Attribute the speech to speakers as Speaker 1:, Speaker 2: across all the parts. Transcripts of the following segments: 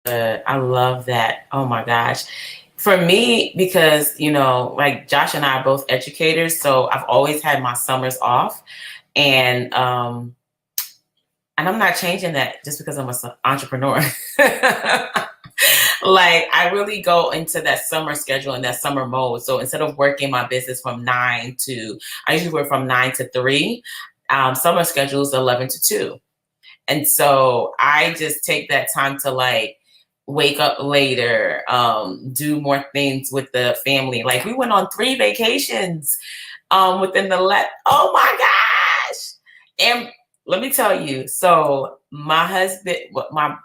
Speaker 1: I love that. Oh my gosh. For me, because, like Josh and I are both educators, so I've always had my summers off. And I'm not changing that just because I'm an entrepreneur. Like I really go into that summer schedule and that summer mode. So instead of working my business I usually work from 9 to 3. Summer schedule is 11 to 2. And so I just take that time to like wake up later, do more things with the family. Like we went on 3 vacations within oh my gosh. And let me tell you, so my husband,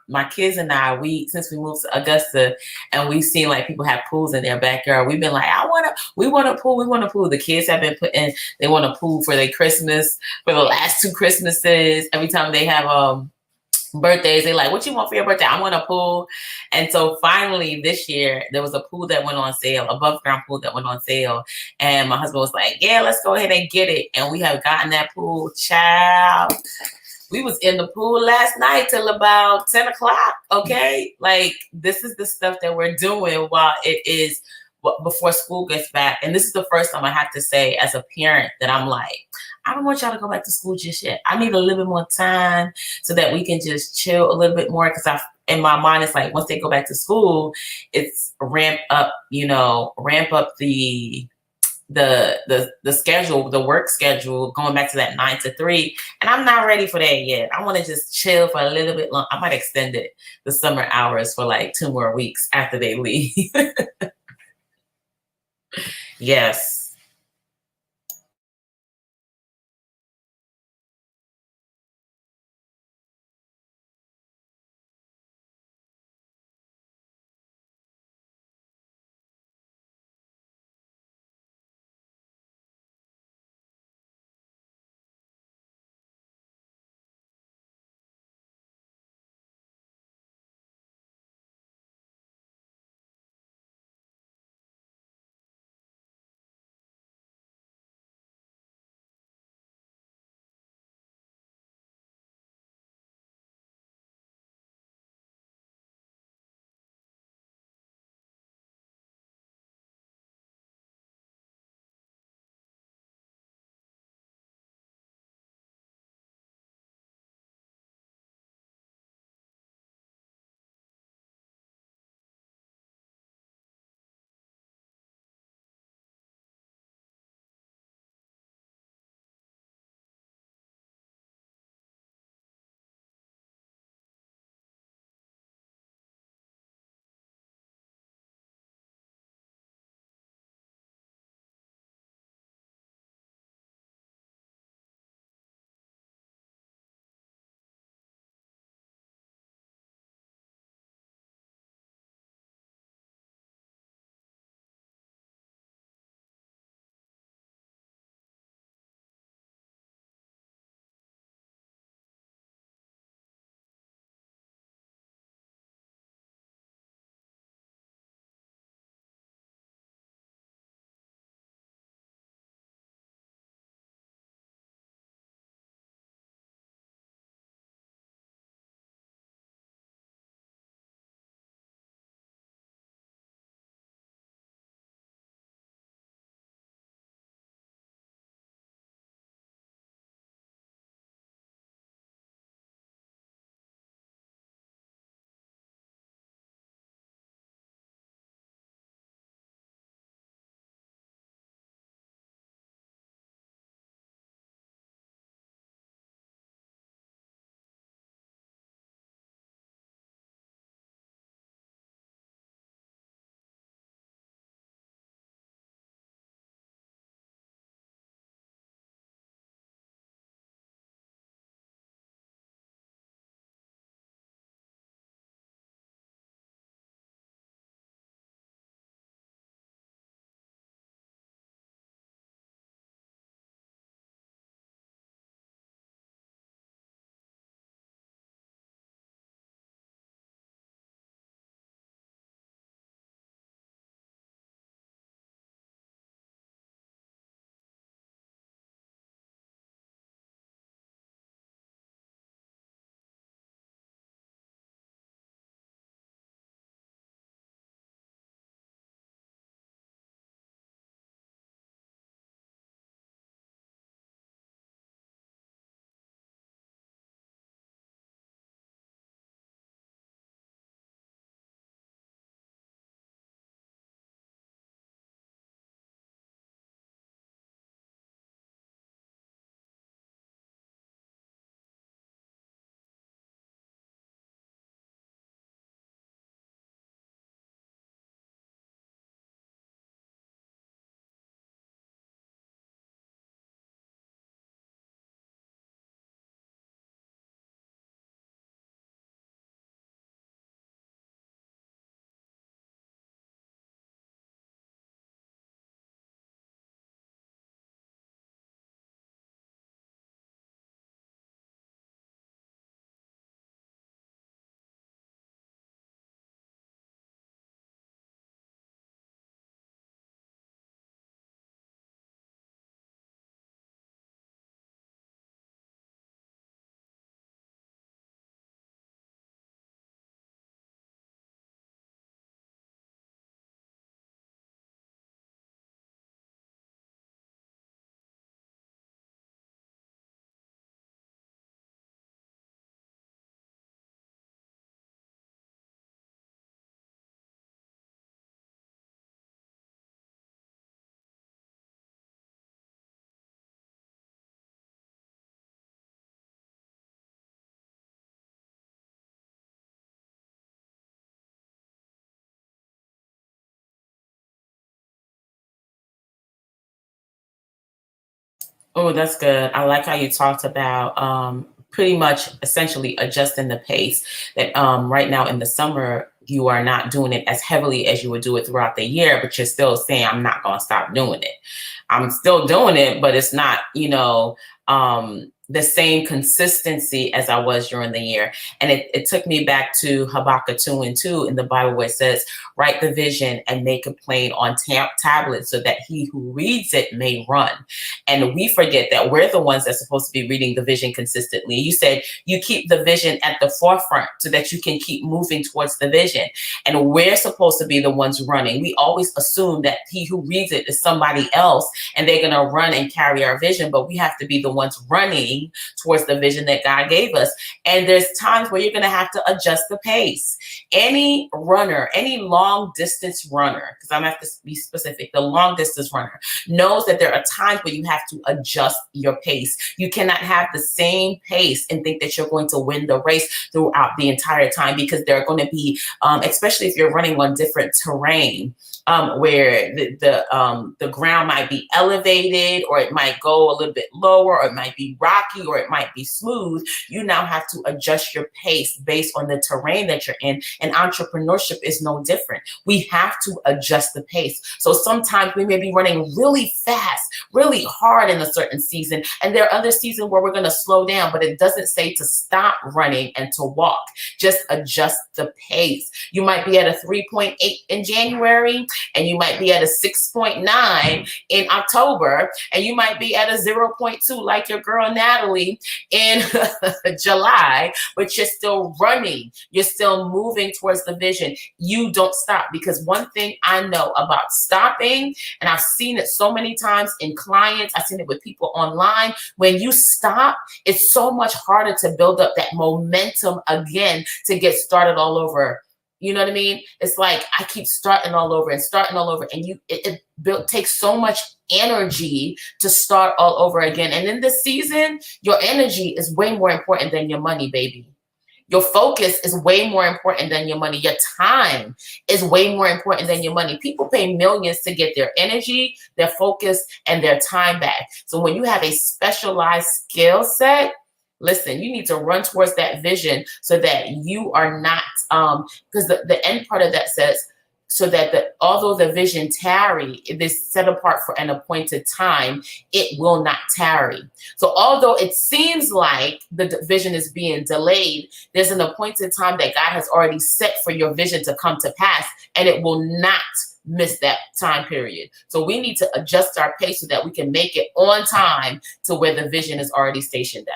Speaker 1: my kids and I, since we moved to Augusta and we've seen like people have pools in their backyard, we've been like, we want a pool, we want a pool. The kids have been they want a pool for their Christmas, for the last 2 Christmases. Every time they have birthdays, they like, what you want for your birthday? I want a pool. And so finally this year there was a pool that went on sale, above ground pool that went on sale, and my husband was like, yeah, let's go ahead and get it. And we have gotten that pool. Child, we was in the pool last night till about 10 o'clock. Okay, like this is the stuff that we're doing while it is before school gets back. And this is the first time I have to say as a parent that I'm like, I don't want y'all to go back to school just yet. I need a little bit more time so that we can just chill a little bit more. Because in my mind, it's like once they go back to school, it's ramp up the schedule, the work schedule, going back to that 9 to 3. And I'm not ready for that yet. I want to just chill for a little bit long. I might extend the summer hours for like 2 more weeks after they leave. Yes. Oh, that's good. I like how you talked about pretty much essentially adjusting the pace. That right now in the summer, you are not doing it as heavily as you would do it throughout the year, but you're still saying, I'm not going to stop doing it. I'm still doing it, but it's not, the same consistency as I was during the year. And it took me back to Habakkuk 2 and 2 in the Bible where it says, write the vision and make it plain on tablets so that he who reads it may run. And we forget that we're the ones that's supposed to be reading the vision consistently. You said you keep the vision at the forefront so that you can keep moving towards the vision. And we're supposed to be the ones running. We always assume that he who reads it is somebody else and they're going to run and carry our vision, but we have to be the ones running towards the vision that God gave us. And there's times where you're going to have to adjust the pace. Any runner, any long distance runner, because I'm going to have to be specific, the long distance runner knows that there are times where you have to adjust your pace. You cannot have the same pace and think that you're going to win the race throughout the entire time, because there are going to be, especially if you're running on different terrain, where the ground might be elevated, or it might go a little bit lower, or it might be rocky, or it might be smooth. You now have to adjust your pace based on the terrain that you're in. And entrepreneurship is no different. We have to adjust the pace. So sometimes we may be running really fast, really hard in a certain season, and there are other seasons where we're going to slow down, but it doesn't say to stop running and to walk. Just adjust the pace. You might be at a 3.8 in January, and you might be at a 6.9 in October, and you might be at a 0.2 like your girl Natalie in July, but you're still running. You're still moving towards the vision. You don't stop, because one thing I know about stopping, and I've seen it so many times in clients, I've seen it with people online, when you stop, it's so much harder to build up that momentum again to get started all over. You know what I mean? It's like I keep starting all over and starting all over, and takes so much energy to start all over again. And in this season, your energy is way more important than your money, baby. Your focus is way more important than your money. Your time is way more important than your money. People pay millions to get their energy, their focus, and their time back. So when you have a specialized skill set, listen, you need to run towards that vision so that you are not, because the end part of that says, so that although the vision tarry, it is set apart for an appointed time, it will not tarry. So although it seems like the vision is being delayed, there's an appointed time that God has already set for your vision to come to pass, and it will not miss that time period. So we need to adjust our pace so that we can make it on time to where the vision is already stationed at.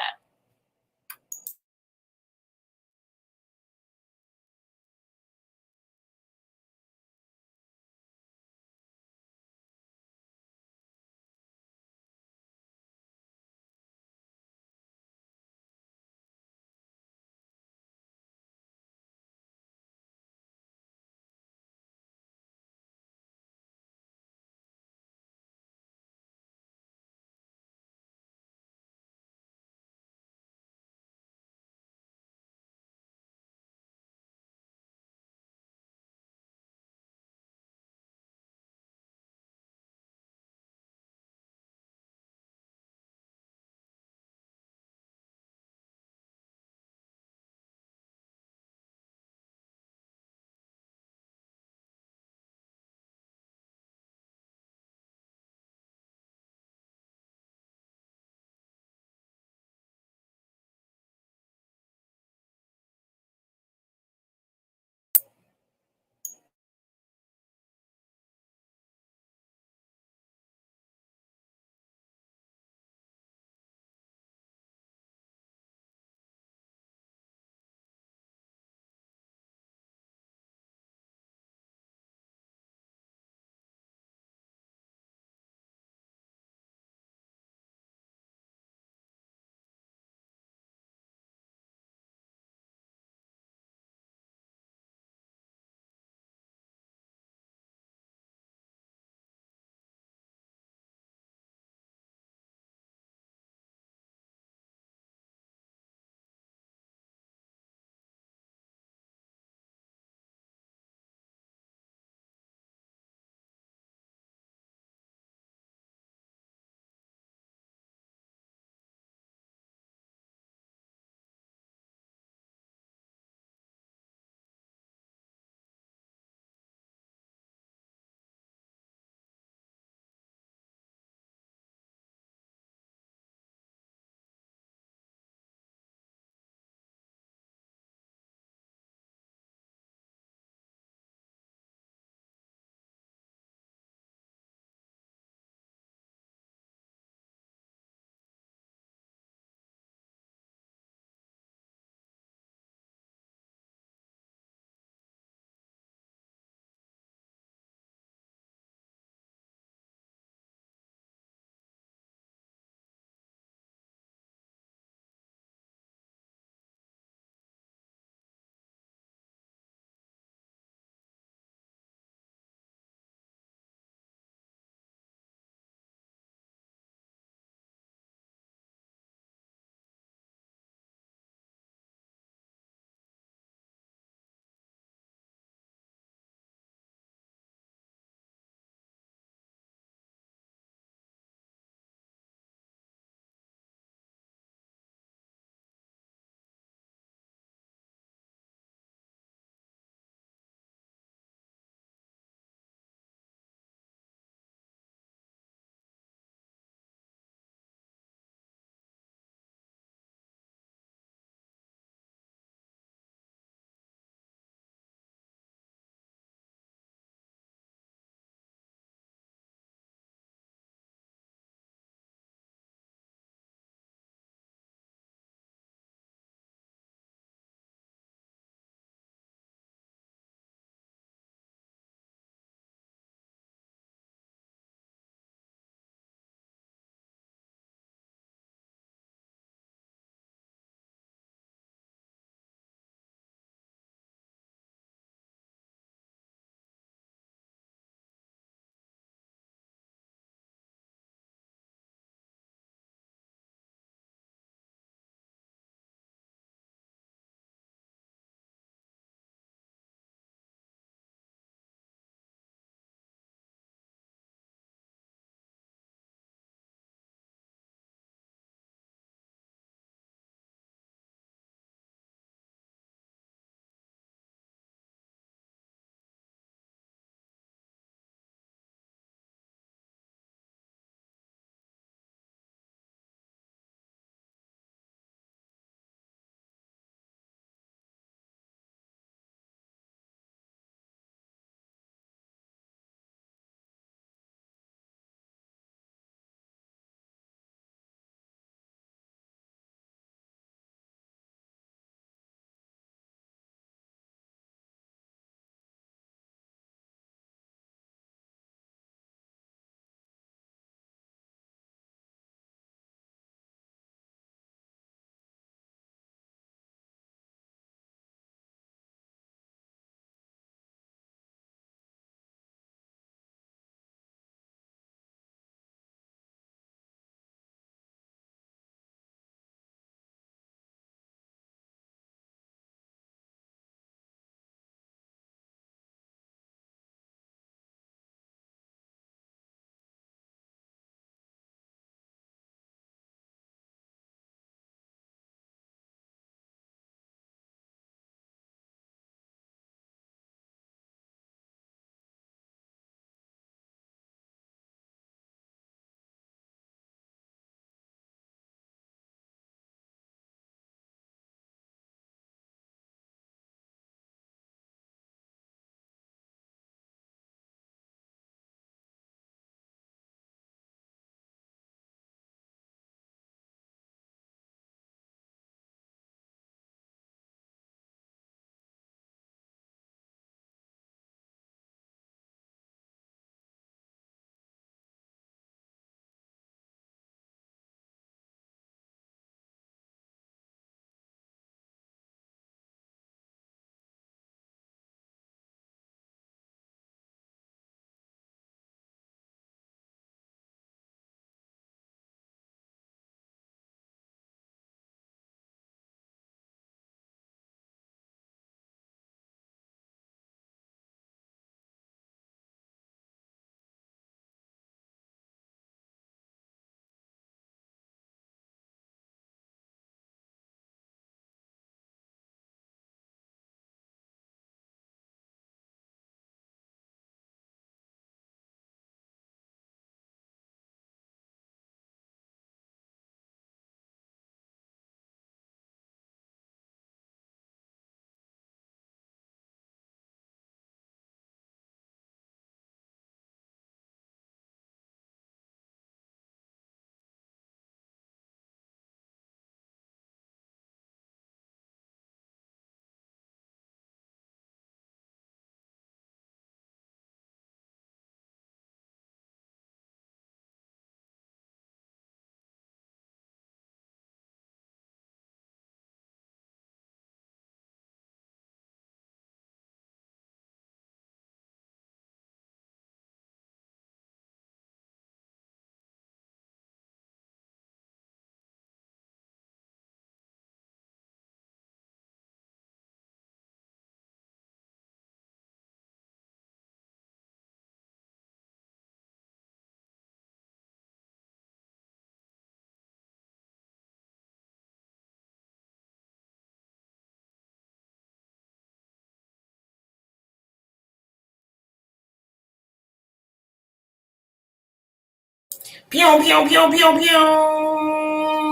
Speaker 1: Pew, pew, pew, pew, pew.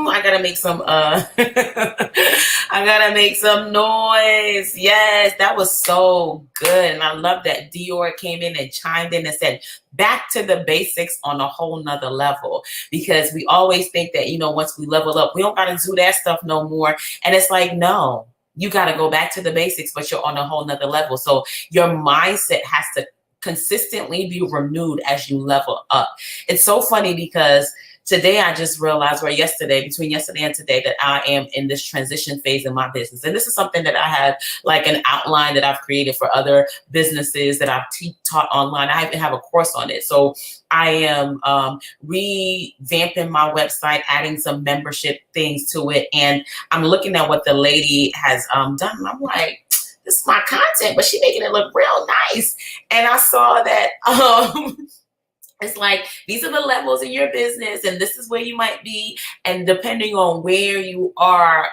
Speaker 1: I gotta make some I gotta make some noise. Yes, that was so good. And I love that Dior came in and chimed in and said, back to the basics on a whole nother level. Because we always think that, once we level up, we don't gotta do that stuff no more. And it's like, no, you gotta go back to the basics, but you're on a whole nother level. So your mindset has to consistently be renewed as you level up. It's so funny because today I just realized, between yesterday and today, that I am in this transition phase in my business. And this is something that I have like an outline that I've created for other businesses that I've taught online. I even have a course on it. So I am revamping my website, adding some membership things to it. And I'm looking at what the lady has done. And I'm like, this is my content, but she's making it look real nice. And I saw that it's like, these are the levels in your business, and this is where you might be. And depending on where you are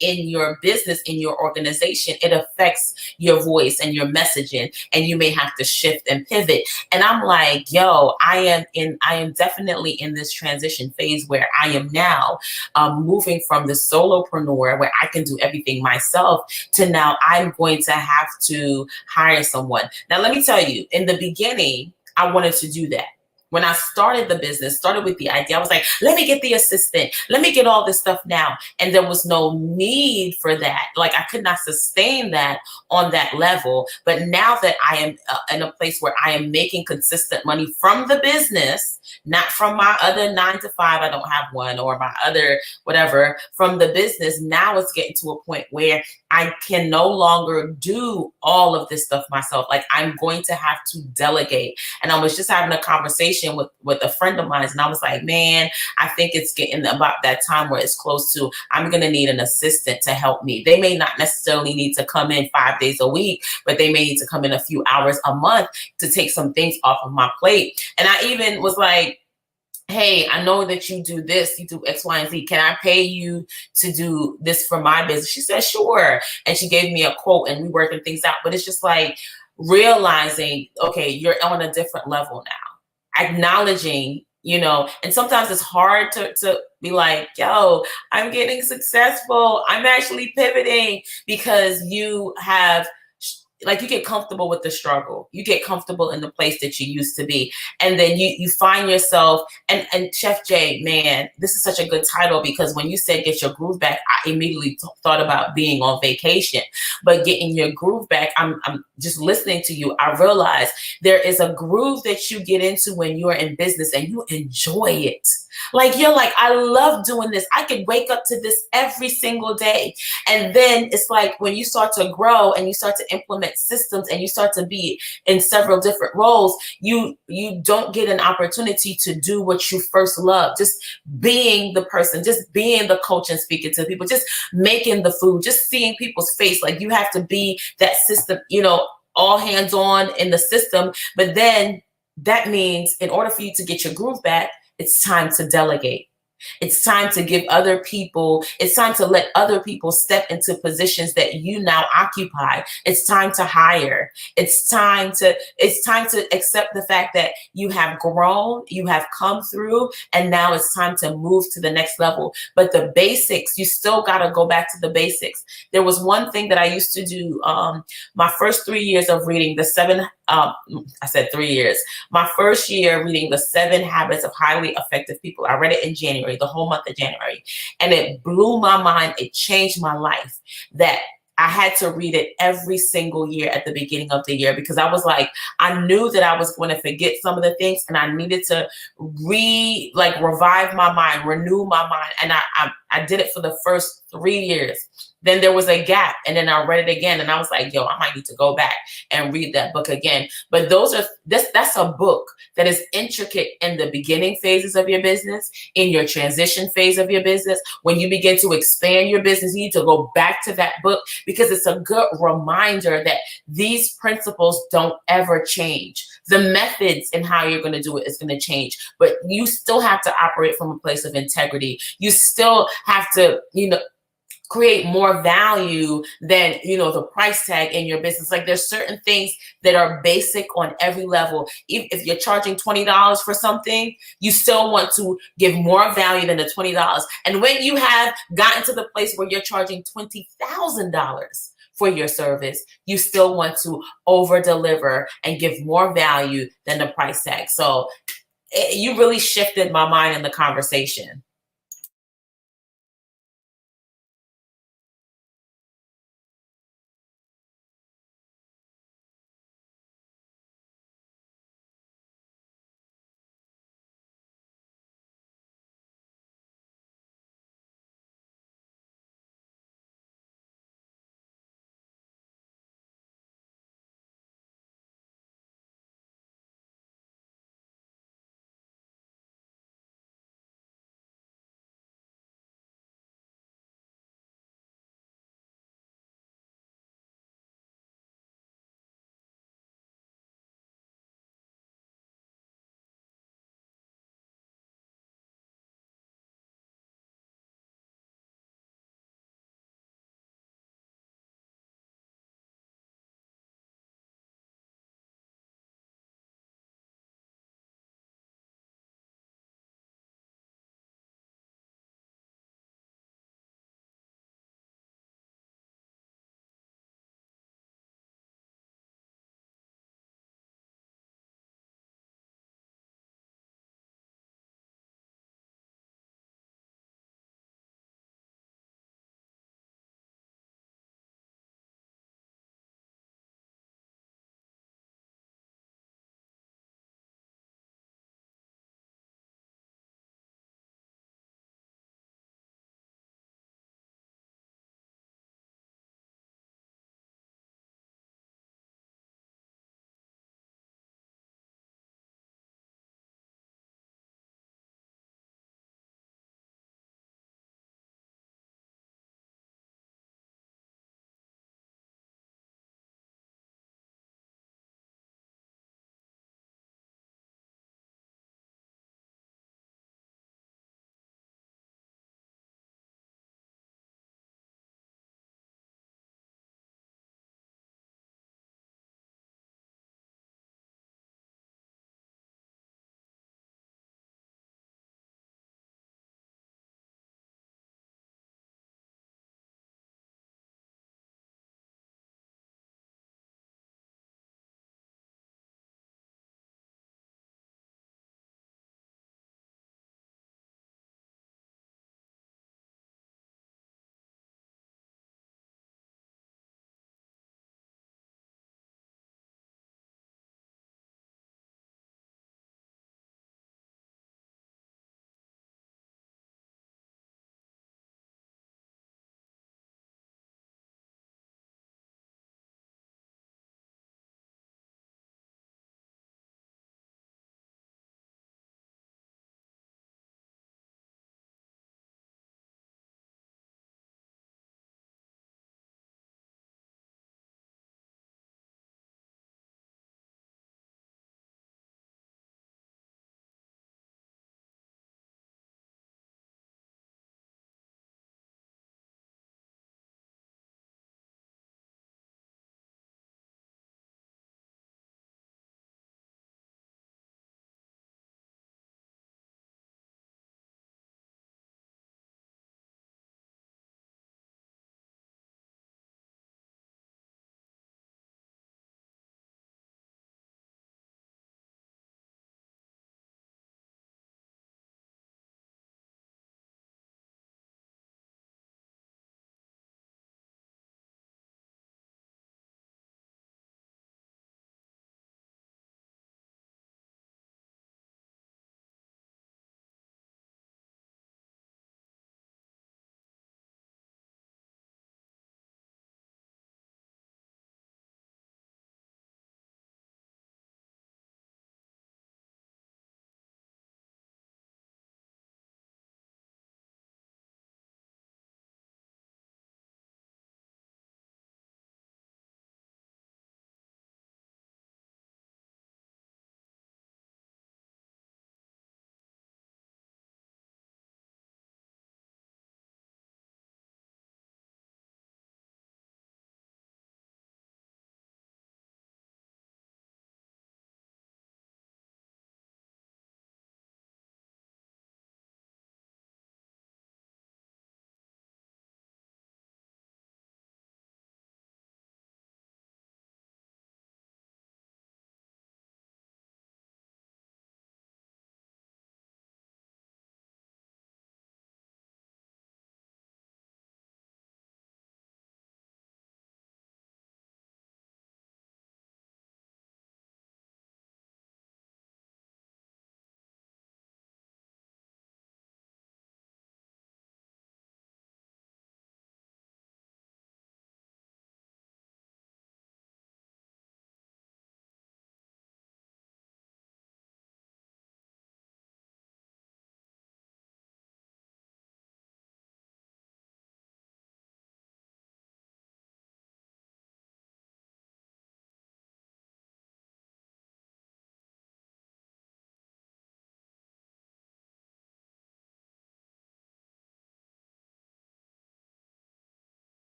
Speaker 1: in your business, in your organization, it affects your voice and your messaging, and you may have to shift and pivot. And I'm like, yo, I am definitely in this transition phase where I am now moving from the solopreneur where I can do everything myself to now I'm going to have to hire someone. Now, let me tell you, in the beginning, I wanted to do that. When I started the business, started with the idea, I was like, let me get the assistant. Let me get all this stuff now. And there was no need for that. Like, I could not sustain that on that level. But now that I am in a place where I am making consistent money from the business, not from my other 9 to 5, I don't have one, or my other whatever, from the business, now it's getting to a point where I can no longer do all of this stuff myself. Like, I'm going to have to delegate. And I was just having a conversation with a friend of mine, and I was like, man, I think it's getting about that time where it's close to, I'm going to need an assistant to help me. They may not necessarily need to come in 5 days a week, but they may need to come in a few hours a month to take some things off of my plate. And I even was like, hey, I know that you do this, you do X, Y, and Z. Can I pay you to do this for my business? She said, sure. And she gave me a quote, and we working things out. But it's just like realizing, okay, you're on a different level now. Acknowledging, and sometimes it's hard to be like, yo, I'm getting successful. I'm actually pivoting, because you have, like, you get comfortable with the struggle. You get comfortable in the place that you used to be. And then you find yourself, and Chef J, man, this is such a good title, because when you said get your groove back, I immediately thought about being on vacation. But getting your groove back, I'm just listening to you, I realized there is a groove that you get into when you're in business and you enjoy it. Like, you're like, I love doing this. I could wake up to this every single day. And then it's like, when you start to grow and you start to implement systems and you start to be in several different roles, you don't get an opportunity to do what you first love. Just being the person, just being the coach and speaking to people, just making the food, just seeing people's face. Like, you have to be that system, all hands on in the system. But then that means, in order for you to get your groove back, it's time to delegate. It's time to give other people, it's time to let other people step into positions that you now occupy. It's time to hire. It's time to accept the fact that you have grown, you have come through, and now it's time to move to the next level. But the basics, you still got to go back to the basics. There was one thing that I used to do my first 3 years of reading the 7, I said 3 years. My first year reading the 7 Habits of Highly Effective People. I read it in January, the whole month of January. And it blew my mind. It changed my life, that I had to read it every single year at the beginning of the year, because I was like, I knew that I was going to forget some of the things, and I needed to revive my mind, renew my mind. And I did it for the first 3 years. Then there was a gap, and then I read it again, and I was like, yo, I might need to go back and read that book again. But that's a book that is intricate in the beginning phases of your business, in your transition phase of your business. When you begin to expand your business, you need to go back to that book, because it's a good reminder that these principles don't ever change. The methods and how you're going to do it is going to change, but you still have to operate from a place of integrity. You still have to, create more value than the price tag in your business. Like there's certain things that are basic on every level. If you're charging $20 for something, you still want to give more value than the $20. And when you have gotten to the place where you're charging $20,000 for your service, you still want to over deliver and give more value than the price tag. So you really shifted my mind in the conversation.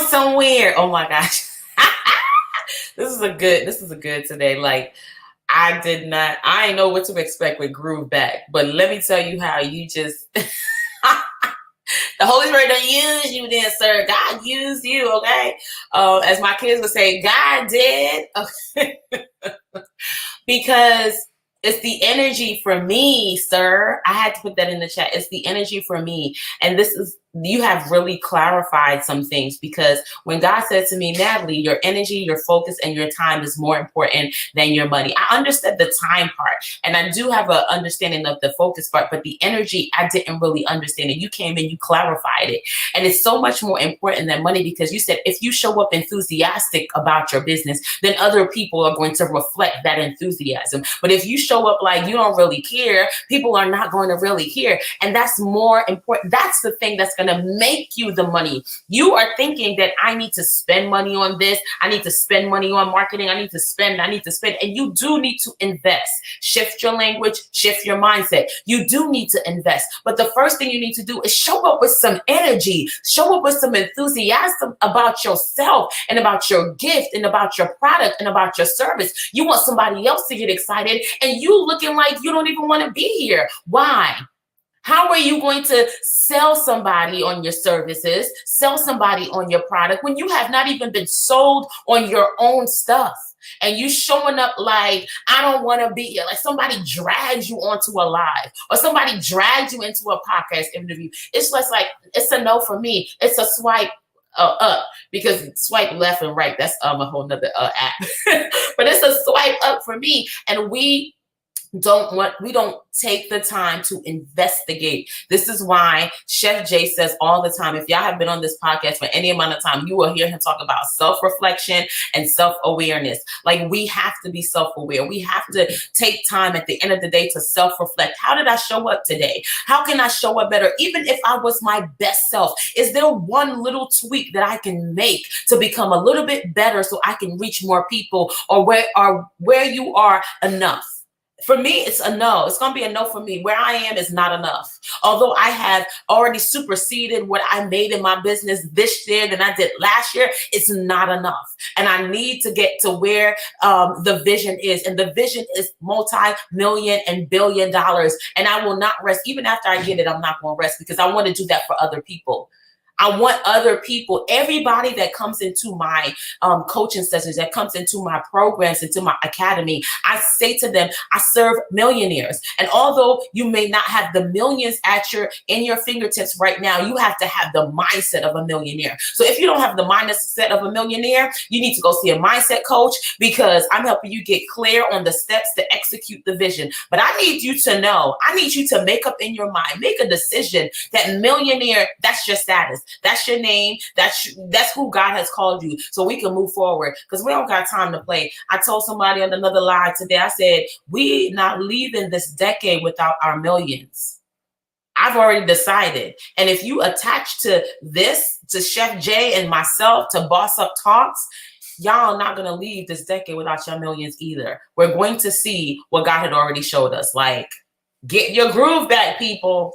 Speaker 1: somewhere. Oh my gosh. This is a good today. Like I did not, I didn't know what to expect with Groove Back, but let me tell you how you just, the Holy Spirit don't use you then, sir. God used you, okay? As my kids would say, God did. Okay. Because it's the energy for me, sir. I had to put that in the chat. It's the energy for me. And this is, you have really clarified some things because when God said to me, Natalie, your energy, your focus, and your time is more important than your money. I understood the time part and I do have an understanding of the focus part, but the energy, I didn't really understand it. You came in, you clarified it. And it's so much more important than money because you said if you show up enthusiastic about your business, then other people are going to reflect that enthusiasm. But if you show up like you don't really care, people are not going to really care. And that's more important. That's the thing that's going to make you the money. You are thinking that I need to spend money on this. I need to spend money on marketing. I need to spend. And you do need to invest. Shift your language, shift your mindset. You do need to invest. But the first thing you need to do is show up with some energy, show up with some enthusiasm about yourself and about your gift and about your product and about your service. You want somebody else to get excited and you looking like you don't even want to be here. Why? How are you going to sell somebody on your services, sell somebody on your product when you have not even been sold on your own stuff? And you showing up like, I don't want to be here. Like somebody drags you onto a live or somebody drags you into a podcast interview. It's just like, it's a no for me. It's a swipe up because swipe left and right. That's a whole nother app. But it's a swipe up for me. And we don't take the time to investigate. This is why Chef J says all the time, if y'all have been on this podcast for any amount of time, you will hear him talk about self-reflection and self-awareness. Like we have to be self-aware. We have to take time at the end of the day to self-reflect. How did I show up today? How can I show up better? Even if I was my best self, is there one little tweak that I can make to become a little bit better so I can reach more people, or where you are enough? For me, it's a no. It's going to be a no for me. Where I am is not enough. Although I have already superseded what I made in my business this year than I did last year, it's not enough. And I need to get to where the vision is. And the vision is multi-million and billion dollars. And I will not rest. Even after I get it, I'm not going to rest because I want to do that for other people. I want other people, everybody that comes into my coaching sessions, that comes into my programs, into my academy, I say to them, I serve millionaires. And although you may not have the millions in your fingertips right now, you have to have the mindset of a millionaire. So if you don't have the mindset of a millionaire, you need to go see a mindset coach because I'm helping you get clear on the steps to execute the vision. But I need you to know, I need you to make up in your mind, make a decision that millionaire, that's your status. That's your name. That's who God has called you. So we can move forward because we don't got time to play. I told somebody on another live today, I said, we not leaving this decade without our millions. I've already decided. And if you attach to this, to Chef J and myself, to B.O.S.S.Up Talks, y'all not going to leave this decade without your millions either. We're going to see what God had already showed us. Like, get your groove back, people.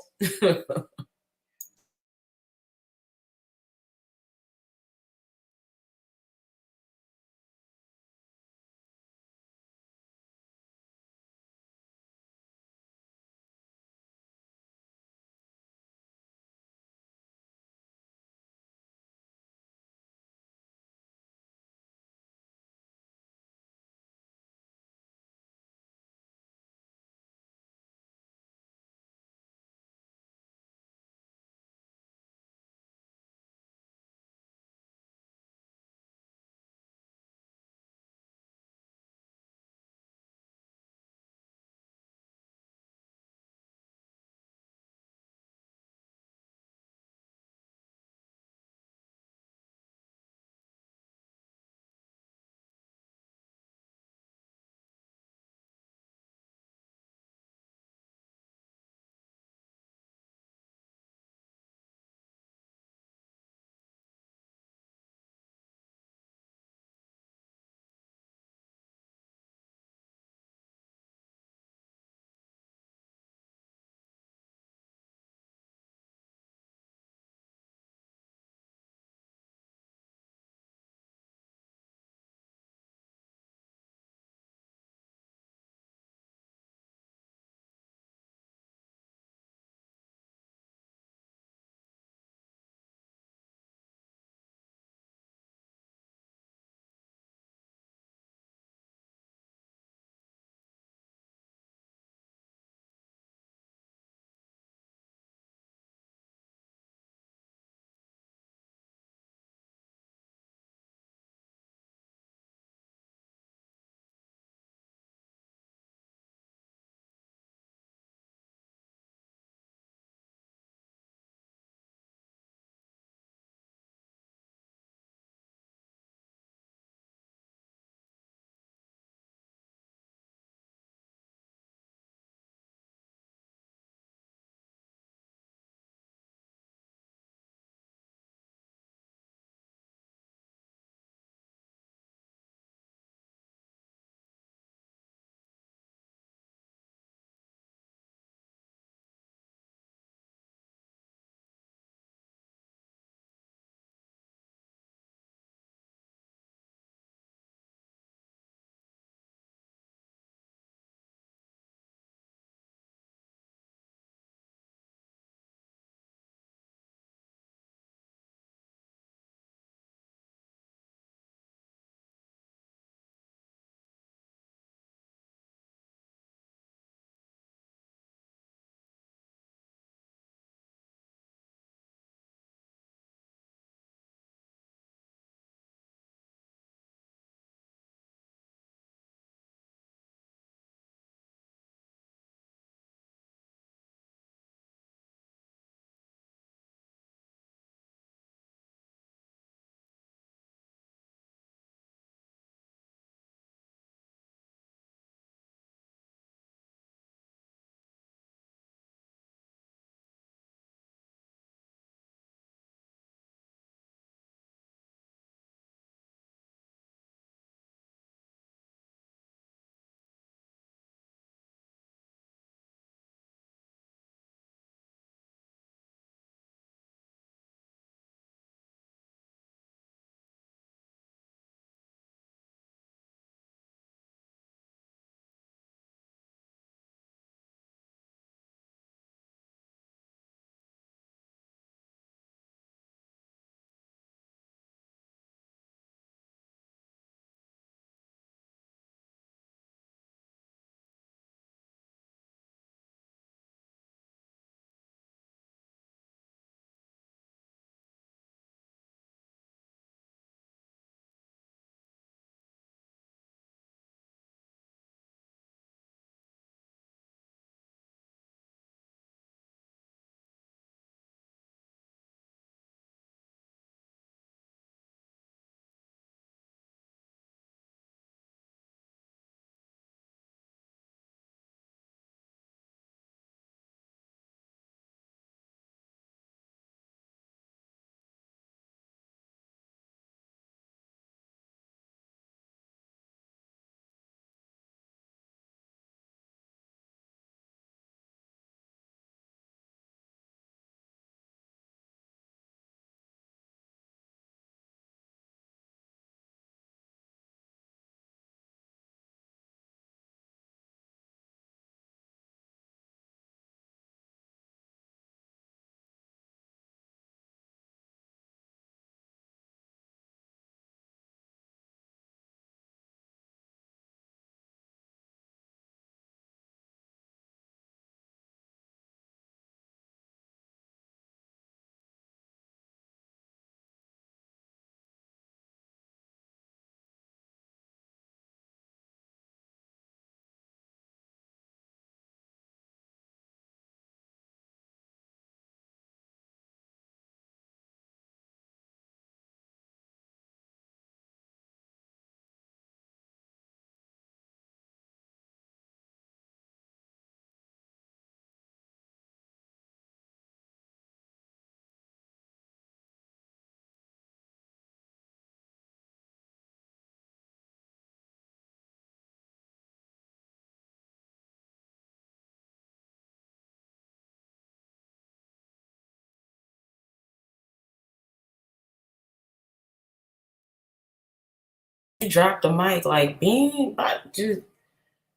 Speaker 1: dropped the mic like being,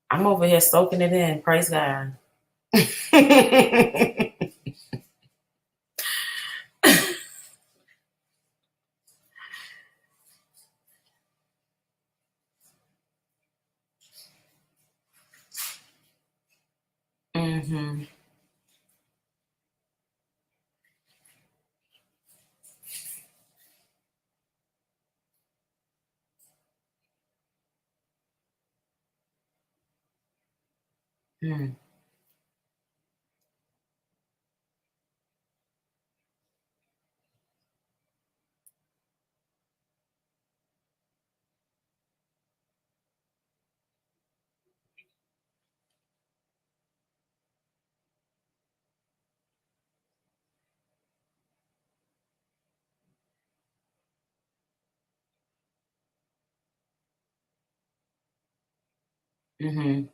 Speaker 1: I'm over here soaking it in. Praise God. Mm-hmm. Mm-hmm. Mm-hmm.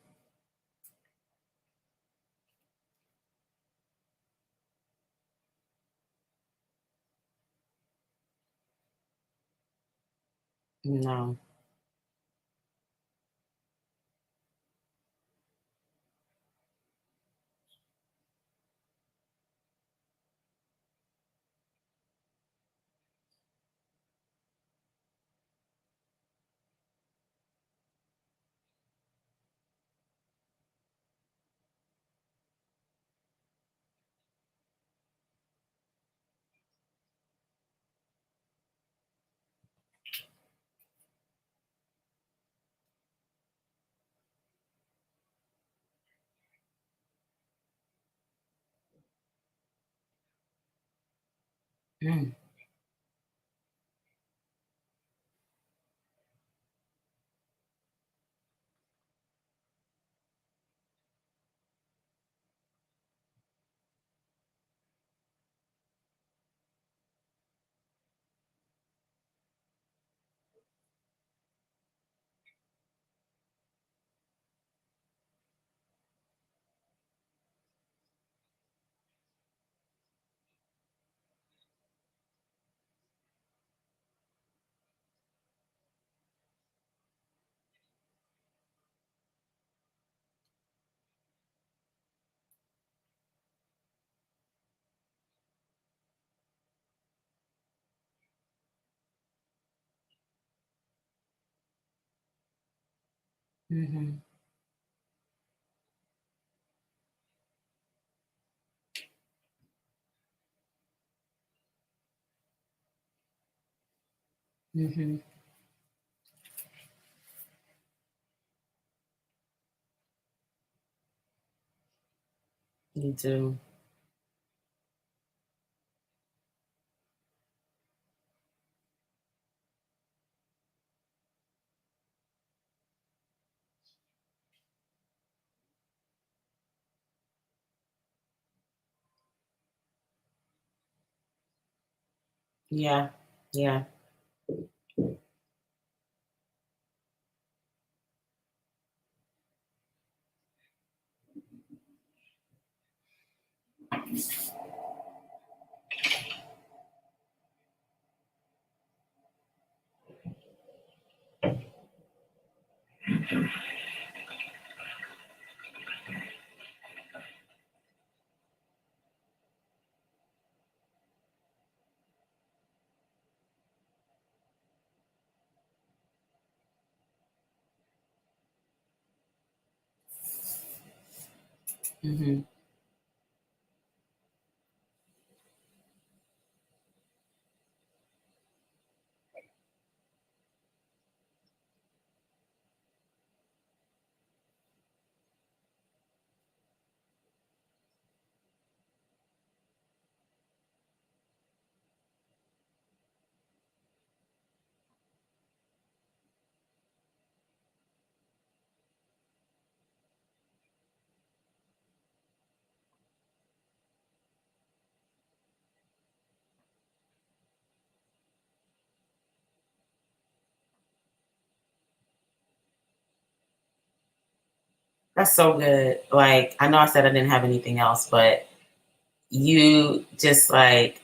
Speaker 1: No. Mm. Mm-hmm. Mm-hmm. You do. Yeah. Yeah. Mm-hmm. That's so good. Like, I know I said I didn't have anything else, but you just like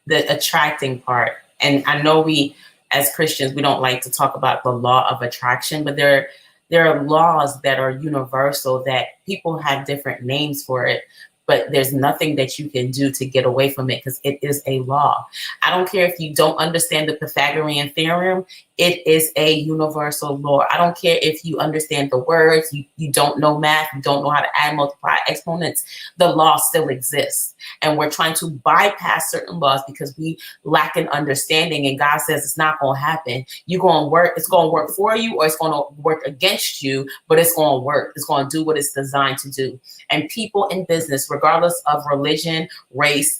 Speaker 1: the attracting part. And I know we, as Christians, we don't like to talk about the law of attraction, but there are laws that are universal that people have different names for it, but there's nothing that you can do to get away from it because it is a law. I don't care if you don't understand the Pythagorean theorem, it is a universal law. I don't care if you understand the words, you don't know math, you don't know how to add, multiply, exponents, the law still exists. And we're trying to bypass certain laws because we lack an understanding, and God says it's not going to happen. You're going to work, it's going to work for you or it's going to work against you, but it's going to work. It's going to do what it's designed to do. And people in business, regardless of religion, race,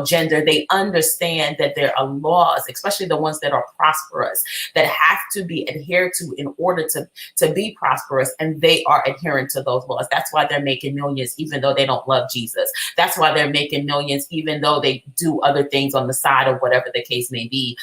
Speaker 1: gender, they understand that there are laws, especially the ones that are prosperous, that have to be adhered to in order to be prosperous. And they are adherent to those laws. That's why they're making millions, even though they don't love Jesus. That's why they're making millions, even though they do other things on the side or whatever the case may be.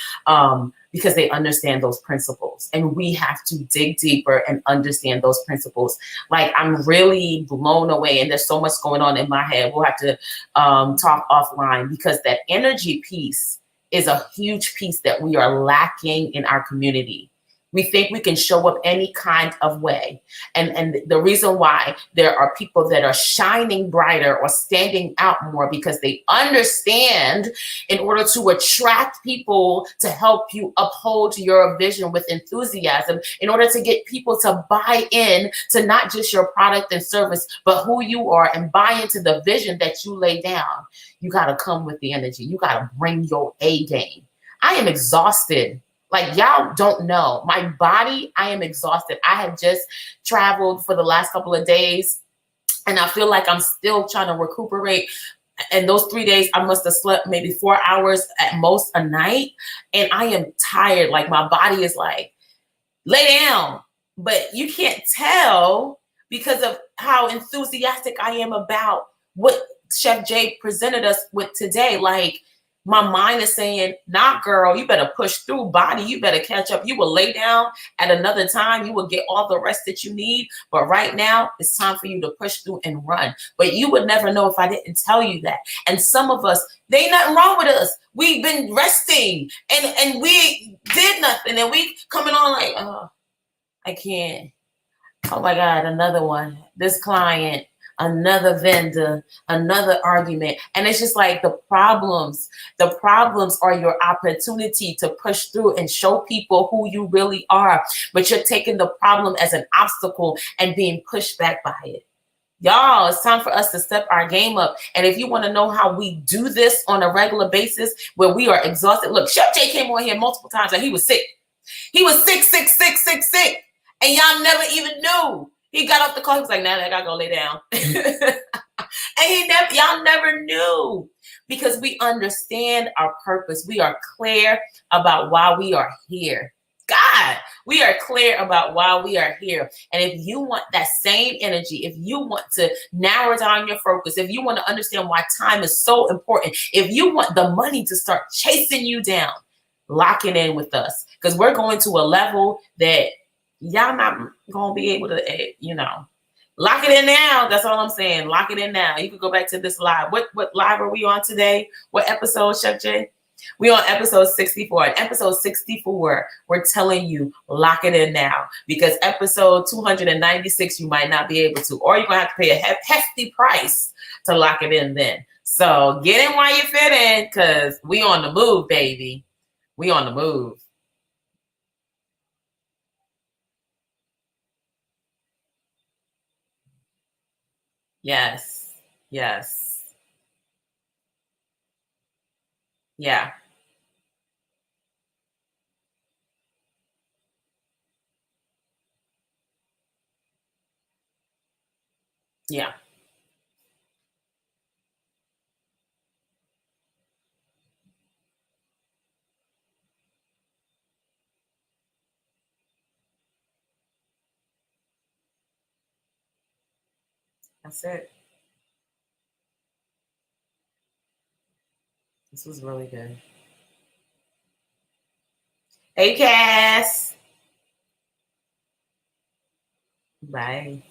Speaker 1: Because they understand those principles, and we have to dig deeper and understand those principles. Like, I'm really blown away, and there's so much going on in my head. We'll have to talk offline, because that energy piece is a huge piece that we are lacking in our community. We think we can show up any kind of way. And the reason why there are people that are shining brighter or standing out more, because they understand, in order to attract people to help you uphold your vision with enthusiasm, in order to get people to buy in to not just your product and service, but who you are, and buy into the vision that you lay down, you got to come with the energy. You got to bring your A game. I am exhausted. Like, y'all don't know. My body, I am exhausted. I have just traveled for the last couple of days, and I feel like I'm still trying to recuperate. And those 3 days, I must have slept maybe 4 hours at most a night. And I am tired. Like, my body is like, lay down. But you can't tell because of how enthusiastic I am about what Chef J presented us with today. Like, my mind is saying, nah, girl, you better push through. Body, you better catch up. You will lay down at another time. You will get all the rest that you need. But right now, it's time for you to push through and run. But you would never know if I didn't tell you that. And some of us, there ain't nothing wrong with us. We've been resting and we did nothing. And we coming on like, oh, I can't. Oh my God, another one. This client, another vendor, another argument. And it's just like the problems are your opportunity to push through and show people who you really are. But you're taking the problem as an obstacle and being pushed back by it. Y'all, it's time for us to step our game up. And if you want to know how we do this on a regular basis, where we are exhausted. Look, Chef J came on here multiple times and he was sick. He was sick. And y'all never even knew. He got off the call. He was like, nah, I gotta go lay down. And y'all never knew, because we understand our purpose. We are clear about why we are here. God, we are clear about why we are here. And if you want that same energy, if you want to narrow down your focus, if you want to understand why time is so important, if you want the money to start chasing you down, lock it in with us, because we're going to a level that y'all not gonna be able to, lock it in now. That's all I'm saying. Lock it in now. You can go back to this live. What live are we on today? What episode, Chef J? We on episode 64. And episode 64, we're telling you, lock it in now, because episode 296, you might not be able to, or you're gonna have to pay a hefty price to lock it in then. So get in while you fit in, because we on the move, baby. We on the move. Yes. Yes. Yeah. Yeah. That's it. This was really good. Hey, Cass. Bye.